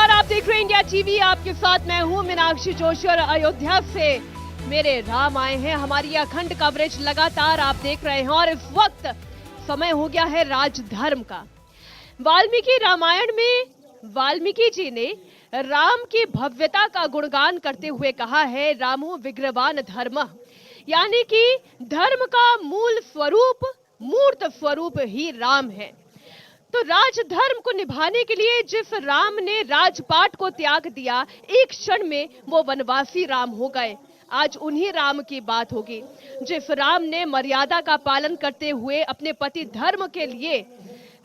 नमस्कार, आप देख रहे हैं इंडिया टीवी। आपके साथ मैं हूं मीनाक्षी जोशी और अयोध्या से मेरे राम आए हैं। हमारी अखंड कवरेज लगातार आप देख रहे हैं और इस वक्त समय हो गया है राजधर्म का। वाल्मीकि रामायण में वाल्मीकि जी ने राम की भव्यता का गुणगान करते हुए कहा है, रामो विग्रहवान धर्मः, यानी कि धर्म का मूल स्वरूप, मूर्त स्वरूप ही राम है। तो राजधर्म को निभाने के लिए जिस राम ने राजपाट को त्याग दिया, एक क्षण में वो वनवासी राम हो गए। आज उन्हीं राम की बात होगी। जिस राम ने मर्यादा का पालन करते हुए अपने पति धर्म के लिए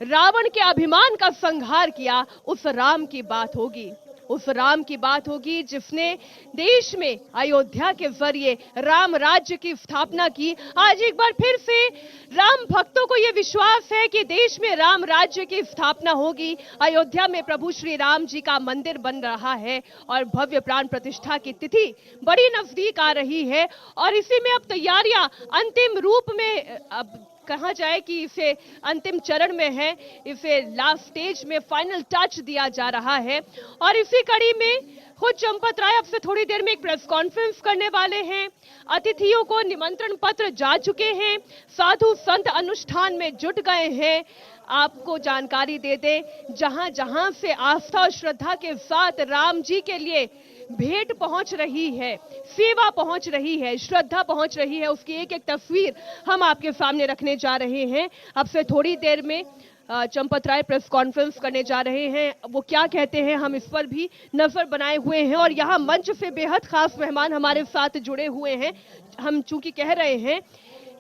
रावण के अभिमान का संहार किया, उस राम की बात होगी। उस राम की बात होगी जिसने देश में अयोध्या के जरिए राम राज्य की स्थापना की। आज एक बार फिर से राम भक्तों को यह विश्वास है कि देश में राम राज्य की स्थापना होगी। अयोध्या में प्रभु श्री राम जी का मंदिर बन रहा है और भव्य प्राण प्रतिष्ठा की तिथि बड़ी नजदीक आ रही है और इसी में अब तैयारियां अंतिम रूप में, अब कहा जाए कि इसे अंतिम चरण में है, इसे लास्ट स्टेज में फाइनल टच दिया जा रहा है। और इसी कड़ी में खुद चंपत राय अब से थोड़ी देर में एक प्रेस कॉन्फ्रेंस करने वाले हैं। अतिथियों को निमंत्रण पत्र जा चुके हैं, साधु संत अनुष्ठान में जुट गए हैं। आपको जानकारी दे दें, जहां जहां से आस्था और श्रद्धा के साथ राम जी के लिए भेंट पहुंच रही है, सेवा पहुंच रही है, श्रद्धा पहुंच रही है, उसकी एक एक तस्वीर हम आपके सामने रखने जा रहे हैं। अब से थोड़ी देर में चंपत राय प्रेस कॉन्फ्रेंस करने जा रहे हैं। वो क्या कहते हैं हम इस पर भी नजर बनाए हुए हैं और यहाँ मंच से बेहद खास मेहमान हमारे साथ जुड़े हुए हैं। हम चूंकि कह रहे हैं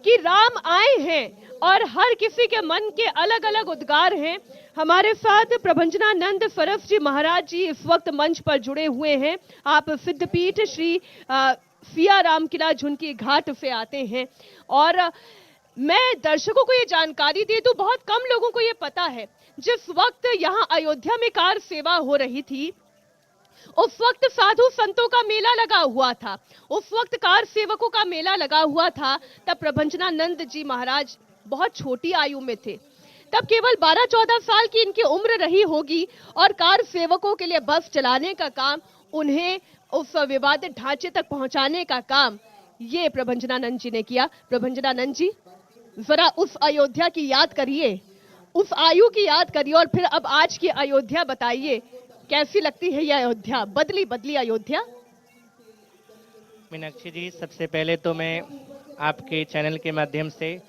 कि राम आए हैं और हर किसी के मन के अलग अलग उद्गार हैं। हमारे साथ प्रभंजनानंद सरस जी महाराज जी इस वक्त मंच पर जुड़े हुए हैं। आप सिद्धपीठ श्री सिया राम किला झुनकी घाट से आते हैं और मैं दर्शकों को ये जानकारी दे दूं, बहुत कम लोगों को ये पता है। जिस वक्त यहाँ अयोध्या में कार सेवा हो रही थी, उस वक्त साधु संतों का मेला लगा हुआ था, उस वक्त कार सेवकों का मेला लगा हुआ था। तब प्रभंजनानंद जी महाराज बहुत छोटी आयु में थे, तब केवल 12-14 साल की इनकी उम्र रही होगी और कार सेवकों के लिए बस चलाने का काम, उन्हें उस विवादित ढांचे तक पहुंचाने का काम ये प्रभंजनानंद जी ने किया। प्रभंजनानंद जी, जरा उस अयोध्या की याद करिए, उस आयु की याद करिए और फिर अब आज की अयोध्या बताइए, कैसी लगती है यह अयोध्या, बदली बदली अयोध्या? मीनाक्षी जी, सबसे पहले तो मैं आपके चैनल के माध्यम से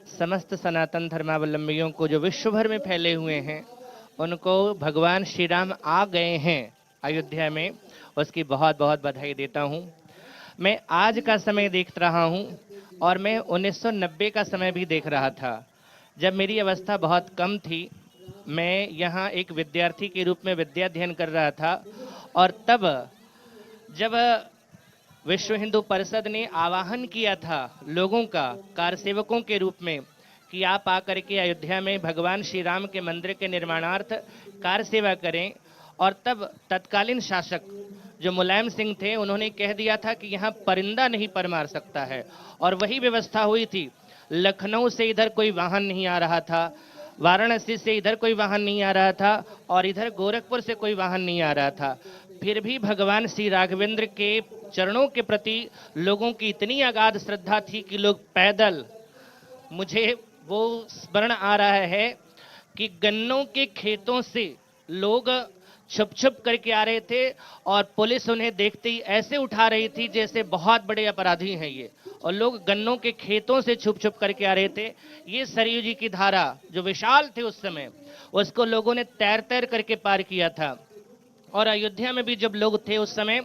समस्त सनातन धर्मावलंबियों को जो विश्व भर में फैले हुए हैं, उनको भगवान श्री राम आ गए हैं अयोध्या में, उसकी बहुत बहुत बधाई देता हूं। मैं आज का समय देख रहा हूं और मैं 1990 का समय भी देख रहा था, जब मेरी अवस्था बहुत कम थी। मैं यहाँ एक विद्यार्थी के रूप में विद्या अध्ययन कर रहा था और तब जब विश्व हिंदू परिषद ने आवाहन किया था लोगों का कार सेवकों के रूप में कि आप आकर के अयोध्या में भगवान श्री राम के मंदिर के निर्माणार्थ कार सेवा करें, और तब तत्कालीन शासक जो मुलायम सिंह थे, उन्होंने कह दिया था कि यहाँ परिंदा नहीं पर मार सकता है, और वही व्यवस्था हुई थी। लखनऊ से इधर कोई वाहन नहीं आ रहा था, वाराणसी से इधर कोई वाहन नहीं आ रहा था और इधर गोरखपुर से कोई वाहन नहीं आ रहा था। फिर भी भगवान श्री राघवेंद्र के चरणों के प्रति लोगों की इतनी अगाध श्रद्धा थी कि लोग पैदल, मुझे वो स्मरण आ रहा है कि गन्नों के खेतों से लोग छुप छुप करके आ रहे थे और पुलिस उन्हें देखते ही ऐसे उठा रही थी जैसे बहुत बड़े अपराधी हैं ये, और लोग गन्नों के खेतों से छुप छुप करके आ रहे थे। ये सरयू जी की धारा जो विशाल थी उस समय, उसको लोगों ने तैर तैर करके पार किया था। और अयोध्या में भी जब लोग थे उस समय,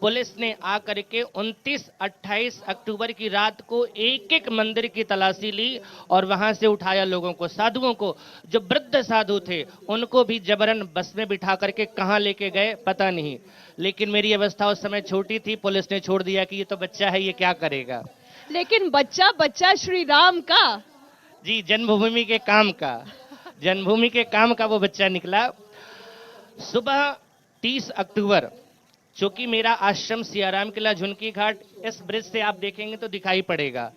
पुलिस ने आकर के 29-28 अक्टूबर की रात को एक एक मंदिर की तलाशी ली और वहां से उठाया लोगों को, साधुओं को, जो वृद्ध साधु थे उनको भी जबरन बस में बिठा करके कहां लेके गए पता नहीं। लेकिन मेरी अवस्था उस समय छोटी थी, पुलिस ने छोड़ दिया कि ये तो बच्चा है, ये क्या करेगा। लेकिन बच्चा बच्चा श्री राम का, जी, जन्मभूमि के काम का, जन्मभूमि के काम का वो बच्चा निकला। सुबह 30 अक्टूबर, चूंकि मेरा आश्रम सियाराम किला झुनकी घाट इस ब्रिज से आप देखेंगे तो दिखाई पड़ेगा,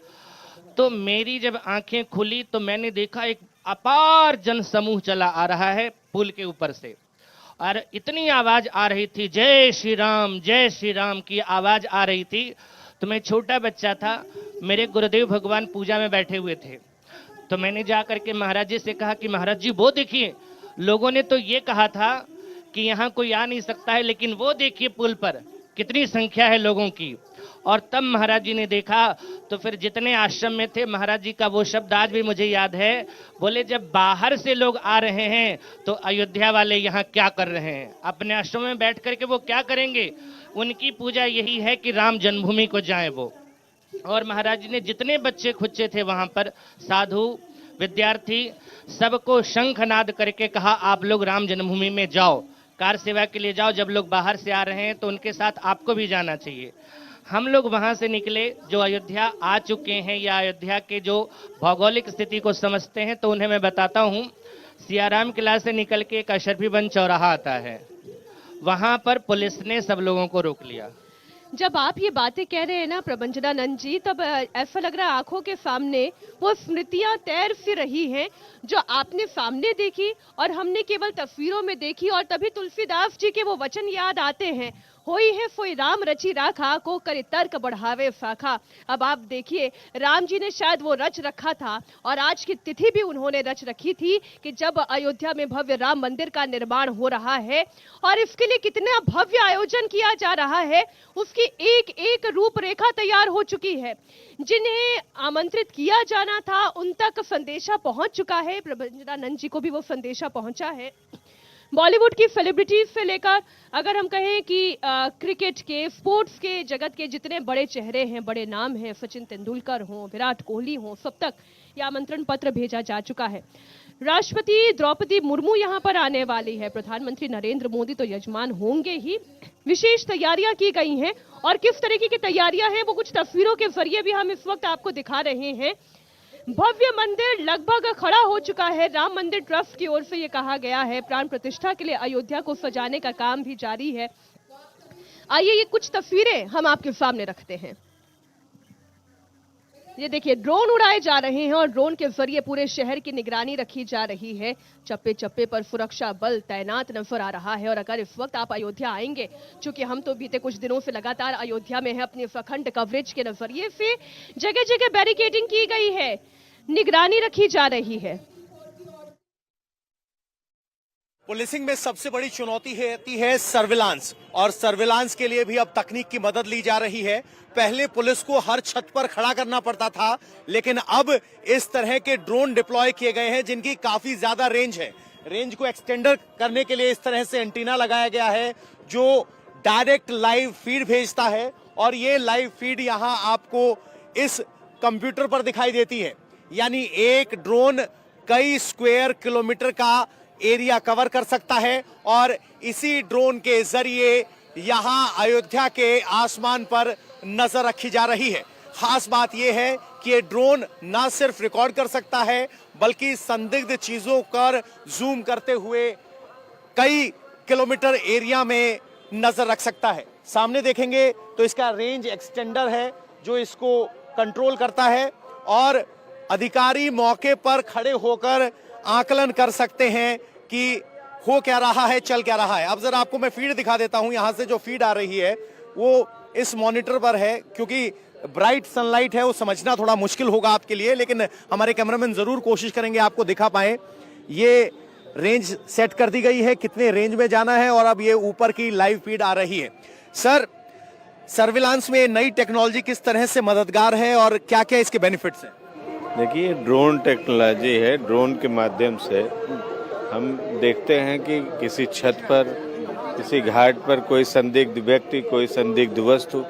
तो मेरी जब आंखें खुली तो मैंने देखा एक अपार जन समूह चला आ रहा है पुल के ऊपर से, और इतनी आवाज आ रही थी, जय श्री राम की आवाज आ रही थी। तो मैं छोटा बच्चा था, मेरे गुरुदेव भगवान पूजा में बैठे हुए थे। तो मैंने जाकर के महाराज जी से कहा कि महाराज जी वो देखिए, लोगों ने तो ये कहा था कि यहाँ कोई आ नहीं सकता है, लेकिन वो देखिए पुल पर कितनी संख्या है लोगों की। और तब महाराज जी ने देखा, तो फिर जितने आश्रम में थे, महाराज जी का वो शब्द आज भी मुझे याद है, बोले जब बाहर से लोग आ रहे हैं तो अयोध्या वाले यहाँ क्या कर रहे हैं, अपने आश्रम में बैठ करके वो क्या करेंगे। उनकी पूजा यही है कि राम जन्मभूमि को जाएं वो। और महाराज जी ने जितने बच्चे खुच्चे थे वहां पर, साधु विद्यार्थी, सबको शंखनाद करके कहा आप लोग राम जन्मभूमि में जाओ, कार सेवा के लिए जाओ। जब लोग बाहर से आ रहे हैं तो उनके साथ आपको भी जाना चाहिए। हम लोग वहां से निकले, जो अयोध्या आ चुके हैं या अयोध्या के जो भौगोलिक स्थिति को समझते हैं, तो उन्हें मैं बताता हूं। सियाराम किला से निकल के एक अशरफीगंज चौराहा आता है, वहां पर पुलिस ने सब लोगों को रोक लिया। जब आप ये बातें कह रहे हैं ना प्रबंजनानंद जी, तब ऐसा लग रहा है आंखों के सामने वो स्मृतियां तैर सी रही हैं जो आपने सामने देखी और हमने केवल तस्वीरों में देखी। और तभी तुलसीदास जी के वो वचन याद आते हैं, होई है सोई राम रची राखा, को करे तर्क बढ़ावे शाखा। अब आप देखिए, राम जी ने शायद वो रच रखा था और आज की तिथि भी उन्होंने रच रखी थी कि जब अयोध्या में भव्य राम मंदिर का निर्माण हो रहा है और इसके लिए कितना भव्य आयोजन किया जा रहा है, उसकी एक एक रूपरेखा तैयार हो चुकी है। जिन्हें आमंत्रित किया जाना था उन तक संदेशा पहुंच चुका है, प्रबंजनानंद जी को भी वो संदेशा पहुंचा है। बॉलीवुड की सेलिब्रिटीज से लेकर अगर हम कहें कि क्रिकेट के, स्पोर्ट्स के जगत के जितने बड़े चेहरे हैं, बड़े नाम हैं, सचिन तेंदुलकर हों, विराट कोहली हों, सब तक यह आमंत्रण पत्र भेजा जा चुका है। राष्ट्रपति द्रौपदी मुर्मू यहां पर आने वाली है, प्रधानमंत्री नरेंद्र मोदी तो यजमान होंगे ही। विशेष तैयारियां की गई हैं और किस तरीके की तैयारियां हैं वो कुछ तस्वीरों के जरिए भी हम इस वक्त आपको दिखा रहे हैं। भव्य मंदिर लगभग खड़ा हो चुका है। राम मंदिर ट्रस्ट की ओर से ये कहा गया है, प्राण प्रतिष्ठा के लिए अयोध्या को सजाने का काम भी जारी है। आइए ये कुछ तस्वीरें हम आपके सामने रखते हैं। ये देखिए, ड्रोन उड़ाए जा रहे हैं और ड्रोन के जरिए पूरे शहर की निगरानी रखी जा रही है। चप्पे चप्पे पर सुरक्षा बल तैनात नजर आ रहा है। और अगर इस वक्त आप अयोध्या आएंगे, चूंकि हम तो बीते कुछ दिनों से लगातार अयोध्या में है, अपने अखंड कवरेज के नजरिए से जगह जगह बैरिकेडिंग की गई है, निगरानी रखी जा रही है। पुलिसिंग में सबसे बड़ी चुनौती है सर्विलांस, और सर्विलांस के लिए भी अब तकनीक की मदद ली जा रही है। पहले पुलिस को हर छत पर खड़ा करना पड़ता था, लेकिन अब इस तरह के ड्रोन डिप्लॉय किए गए हैं जिनकी काफी ज्यादा रेंज है। रेंज को एक्सटेंडर करने के लिए इस तरह से एंटीना लगाया गया है जो डायरेक्ट लाइव फीड भेजता है, और ये लाइव फीड यहां आपको इस कंप्यूटर पर दिखाई देती है। यानी एक ड्रोन कई स्क्वायर किलोमीटर का एरिया कवर कर सकता है, और इसी ड्रोन के जरिए यहां अयोध्या के आसमान पर नजर रखी जा रही है। खास बात यह है कि ये ड्रोन ना सिर्फ रिकॉर्ड कर सकता है, बल्कि संदिग्ध चीजों पर जूम करते हुए कई किलोमीटर एरिया में नजर रख सकता है। सामने देखेंगे तो इसका रेंज एक्सटेंडर है जो इसको कंट्रोल करता है, और अधिकारी मौके पर खड़े होकर आकलन कर सकते हैं कि हो क्या रहा है, चल क्या रहा है। अब जरा आपको मैं फीड दिखा देता हूं। यहां से जो फीड आ रही है वो इस मॉनिटर पर है। क्योंकि ब्राइट सनलाइट है, वो समझना थोड़ा मुश्किल होगा आपके लिए, लेकिन हमारे कैमरामैन जरूर कोशिश करेंगे आपको दिखा पाए। ये रेंज सेट कर दी गई है, कितने रेंज में जाना है, और अब ये ऊपर की लाइव फीड आ रही है। सर, सर्विलांस में नई टेक्नोलॉजी किस तरह से मददगार है और क्या क्या इसके बेनिफिट्स हैं? देखिए, ड्रोन टेक्नोलॉजी है। ड्रोन के माध्यम से हम देखते हैं कि किसी छत पर, किसी घाट पर कोई संदिग्ध व्यक्ति, कोई संदिग्ध वस्तु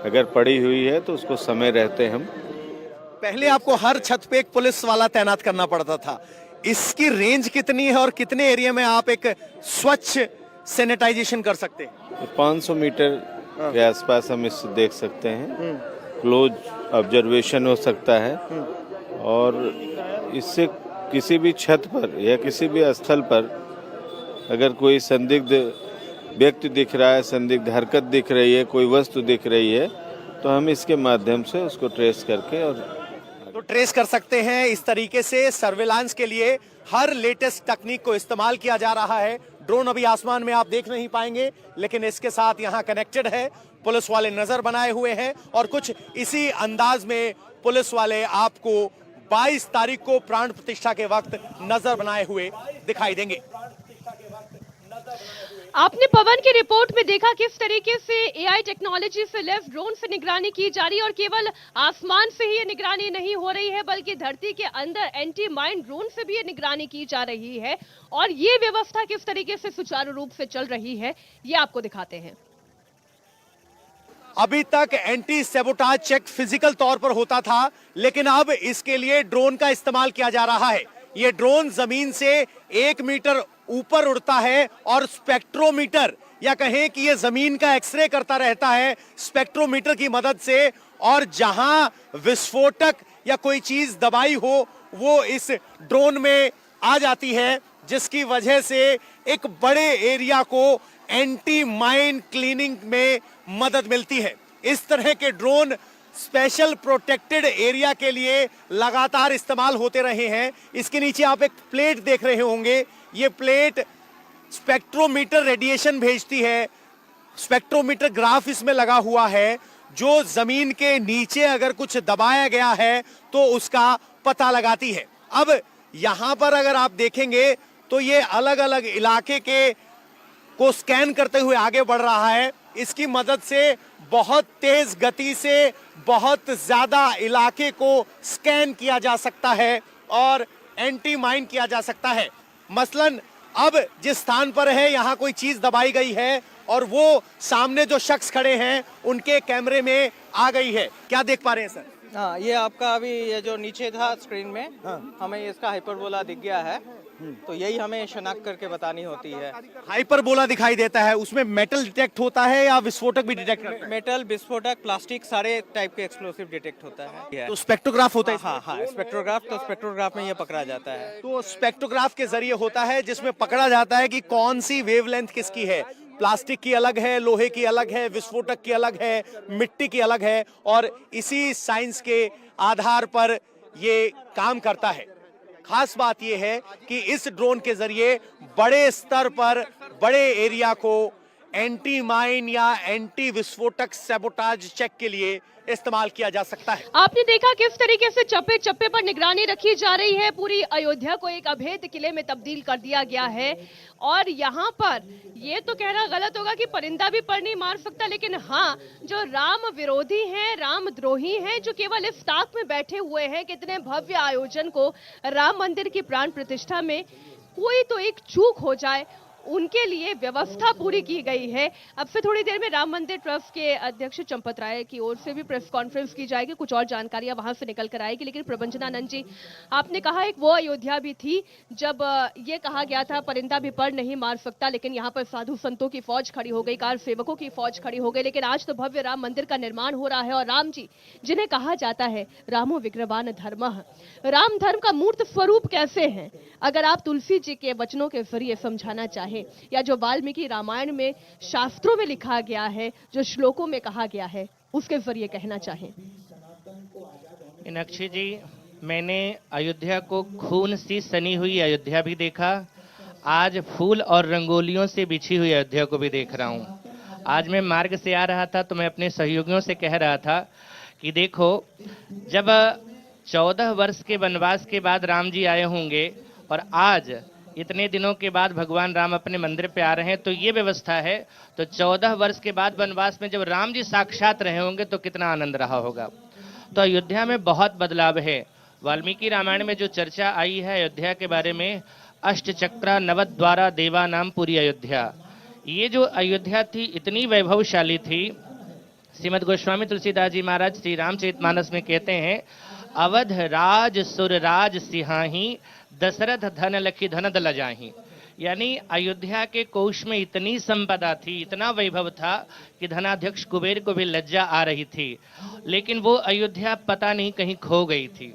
अगर पड़ी हुई है तो उसको समय रहते हम। पहले आपको हर छत पे एक पुलिस वाला तैनात करना पड़ता था। इसकी रेंज कितनी है और कितने एरिया में आप एक स्वच्छ सैनिटाइजेशन कर सकते हैं? 500 मीटर के आसपास हम इससे देख सकते हैं। क्लोज ऑब्जर्वेशन हो सकता है, और इससे किसी भी छत पर या किसी भी स्थल पर अगर कोई संदिग्ध व्यक्ति दिख रहा है, संदिग्ध हरकत दिख रही है, कोई वस्तु दिख रही है, तो हम इसके माध्यम से उसको ट्रेस करके और ट्रेस कर सकते हैं। इस तरीके से सर्विलांस के लिए हर लेटेस्ट तकनीक को इस्तेमाल किया जा रहा है। ड्रोन अभी आसमान में आप देख नहीं पाएंगे, लेकिन इसके साथ यहां कनेक्टेड है। पुलिस वाले नजर बनाए हुए हैं और कुछ इसी अंदाज में पुलिस वाले आपको 22 तारीख को प्राण प्रतिष्ठा के वक्त नजर बनाए हुए दिखाई देंगे। आपने पवन की रिपोर्ट में देखा किस तरीके से एआई टेक्नोलॉजी से लैस ड्रोन से निगरानी की जा रही है और केवल आसमान से ही ये निगरानी नहीं हो रही है, बल्कि धरती के अंदर एंटी माइन ड्रोन से भी ये निगरानी की जा रही है। और ये व्यवस्था किस तरीके से सुचारू रूप से चल रही है, ये आपको दिखाते हैं। अभी तक एंटी सेबोटाज चेक फिजिकल तौर पर होता था, लेकिन अब इसके लिए ड्रोन का इस्तेमाल किया जा रहा है। ये ड्रोन जमीन से 1 मीटर ऊपर उड़ता है और स्पेक्ट्रोमीटर, या कहें कि ये जमीन का एक्सरे करता रहता है स्पेक्ट्रोमीटर की मदद से, और जहां विस्फोटक या कोई चीज दबाई हो वो इस ड्रोन में आ जाती है, जिसकी वजह से एक बड़े एरिया को एंटी माइन क्लीनिंग में मदद मिलती है। इस तरह के ड्रोन स्पेशल प्रोटेक्टेड एरिया के लिए लगातार इस्तेमाल होते रहे हैं। इसके नीचे आप एक प्लेट देख रहे होंगे, ये प्लेट स्पेक्ट्रोमीटर रेडिएशन भेजती है। स्पेक्ट्रोमीटर ग्राफ इसमें लगा हुआ है, जो जमीन के नीचे अगर कुछ दबाया गया है तो उसका पता लगाती है। अब यहां पर अगर आप देखेंगे तो ये अलग अलग इलाके को स्कैन करते हुए आगे बढ़ रहा है। इसकी मदद से बहुत तेज गति से बहुत ज्यादा इलाके को स्कैन किया जा सकता है और एंटी माइन किया जा सकता है। मसलन अब जिस स्थान पर है यहां कोई चीज दबाई गई है और वो सामने जो शख्स खड़े हैं उनके कैमरे में आ गई है। क्या देख पा रहे हैं सर? हाँ, ये आपका अभी ये जो नीचे था स्क्रीन में, हमें इसका हाइपरबोला दिख गया है, तो यही हमें शनाख्त करके बतानी होती है। हाइपरबोला दिखाई देता है, उसमें मेटल डिटेक्ट होता है या विस्फोटक भी डिटेक्ट करता है? मेटल, विस्फोटक, प्लास्टिक, सारे टाइप के एक्सप्लोसिव डिटेक्ट होता है। तो स्पेक्ट्रोग्राफ होता है? हाँ हाँ, स्पेक्ट्रोग्राफ, तो स्पेक्ट्रोग्राफ में ये पकड़ा जाता है। तो स्पेक्ट्रोग्राफ के जरिए होता है जिसमें पकड़ा जाता है कि कौन सी वेवलेंथ किसकी है। प्लास्टिक की अलग है, लोहे की अलग है, विस्फोटक की अलग है, मिट्टी की अलग है, और इसी साइंस के आधार पर ये काम करता है। खास बात यह है कि इस ड्रोन के जरिए बड़े स्तर पर बड़े एरिया को एंटी माइन या एंटी विस्फोटक सैबोटाज चेक के लिए इस्तेमाल किया जा सकता है। आपने देखा किस तरीके से चप्पे चप्पे पर निगरानी रखी जा रही है। पूरी अयोध्या को एक अभेद किले में तब्दील कर दिया गया है और यहाँ पर ये तो कहना गलत होगा कि परिंदा भी पर नहीं मार सकता, लेकिन हाँ, जो राम विरोधी हैं, राम द्रोही हैं, जो केवल इस ताक में बैठे हुए हैं कि इतने भव्य आयोजन को, राम मंदिर की प्राण प्रतिष्ठा में कोई तो एक चूक हो जाए, उनके लिए व्यवस्था पूरी की गई है। अब से थोड़ी देर में राम मंदिर ट्रस्ट के अध्यक्ष चंपत राय की ओर से भी प्रेस कॉन्फ्रेंस की जाएगी, कुछ और जानकारियां वहां से निकल कर आएगी। लेकिन प्रबंजनानंद जी, आपने कहा एक वो अयोध्या भी थी जब ये कहा गया था परिंदा भी पर नहीं मार सकता, लेकिन यहाँ पर साधु संतों की फौज खड़ी हो गई, कार सेवकों की फौज खड़ी हो गई। लेकिन आज तो भव्य राम मंदिर का निर्माण हो रहा है और राम जी, जिन्हें कहा जाता है रामो विग्रहवान धर्मः, राम धर्म का मूर्त स्वरूप कैसे है, अगर आप तुलसी जी के वचनों के जरिए समझाना चाहे, या जो वाल्मीकि रामायण में शास्त्रों में लिखा गया है, जो श्लोकों में कहा गया है, उसके जरिए कहना चाहें। मीनाक्षी जी, मैंने अयोध्या को खून सी सनी हुई अयोध्या भी देखा, आज फूल और रंगोलियों से बिछी हुई अयोध्या को भी देख रहा हूँ। आज मैं मार्ग से आ रहा था तो मैं अपने सहयोगियों से कह रहा था कि देखो, जब 14 वर्ष के वनवास के बाद राम जी आए होंगे और आज इतने दिनों के बाद भगवान राम अपने मंदिर पे आ रहे हैं, तो ये व्यवस्था है, तो 14 वर्ष के बाद वनवास में जब राम जी साक्षात रहे होंगे तो कितना आनंद रहा होगा। तो अयोध्या में बहुत बदलाव है। वाल्मीकि रामायण में जो चर्चा आई है अयोध्या के बारे में, अष्टचक्रा नवद्वारा देवा नाम पूरी अयोध्या, ये जो अयोध्या थी इतनी वैभवशाली थी। श्रीमद गोस्वामी तुलसीदास जी महाराज श्री रामचरितमानस में कहते हैं, अवध राज सुर राज सिंहाही, दशरथ धन लखी धन दल जाही। यानी अयोध्या के कोष में इतनी संपदा थी, इतना वैभव था कि धनाध्यक्ष कुबेर को भी लज्जा आ रही थी, लेकिन वो अयोध्या पता नहीं कहीं खो गई थी।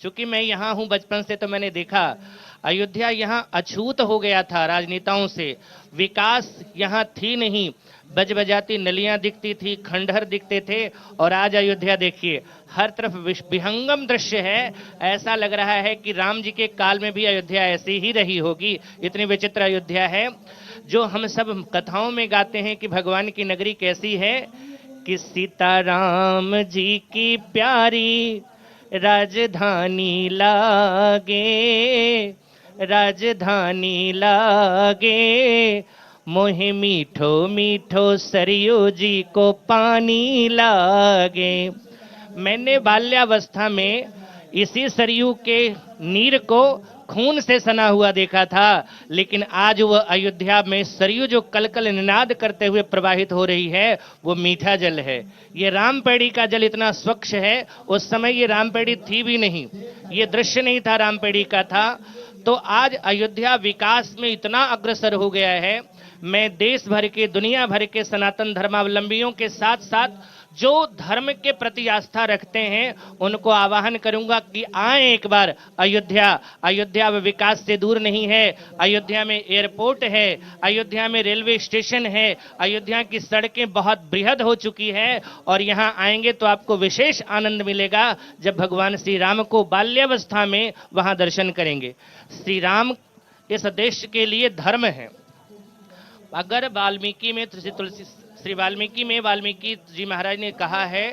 चूंकि मैं यहाँ हूँ बचपन से, तो मैंने देखा अयोध्या यहाँ अछूत हो गया था राजनेताओं से, विकास यहाँ थी नहीं। बज बजाती नलियां दिखती थी, खंडहर दिखते थे, और आज अयोध्या देखिए हर तरफ विहंगम दृश्य है। ऐसा लग रहा है कि राम जी के काल में भी अयोध्या ऐसी ही रही होगी, इतनी विचित्र अयोध्या है। जो हम सब कथाओं में गाते हैं कि भगवान की नगरी कैसी है, कि सीताराम जी की प्यारी राजधानी लागे, राजधानी लागे, मोहे मीठो मीठो सरयू जी को पानी लागे। मैंने बाल्यावस्था में इसी सरयू के नीर को खून से सना हुआ देखा था, लेकिन आज वह अयोध्या में सरयू जो कलकल निनाद करते हुए प्रवाहित हो रही है, वो मीठा जल है। ये रामपेड़ी का जल इतना स्वच्छ है, उस समय ये रामपेड़ी थी भी नहीं, ये दृश्य नहीं था रामपेड़ी का था। तो आज अयोध्या विकास में इतना अग्रसर हो गया है। मैं देश भर के, दुनिया भर के सनातन धर्मावलंबियों के साथ साथ जो धर्म के प्रति आस्था रखते हैं उनको आह्वान करूंगा कि आए एक बार अयोध्या। अयोध्या विकास से दूर नहीं है, अयोध्या में एयरपोर्ट है, अयोध्या में रेलवे स्टेशन है, अयोध्या की सड़कें बहुत बृहद हो चुकी है, और यहां आएंगे तो आपको विशेष आनंद मिलेगा जब भगवान श्री राम को बाल्यावस्था में वहां दर्शन करेंगे। श्री राम इस देश के लिए धर्म है। अगर वाल्मीकि में श्री वाल्मीकि जी महाराज ने कहा है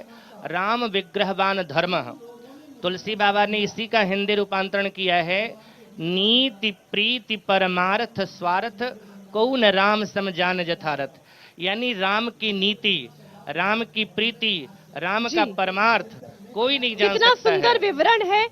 राम विग्रहवान धर्म, तुलसी बाबा ने इसी का हिंदी रूपांतरण किया है, नीति प्रीति परमार्थ स्वार्थ कौन राम समझान जथारथ। यानी राम की नीति, राम की प्रीति, राम का परमार्थ कोई नहीं जान सकता है। कितना सुंदर विवरण है।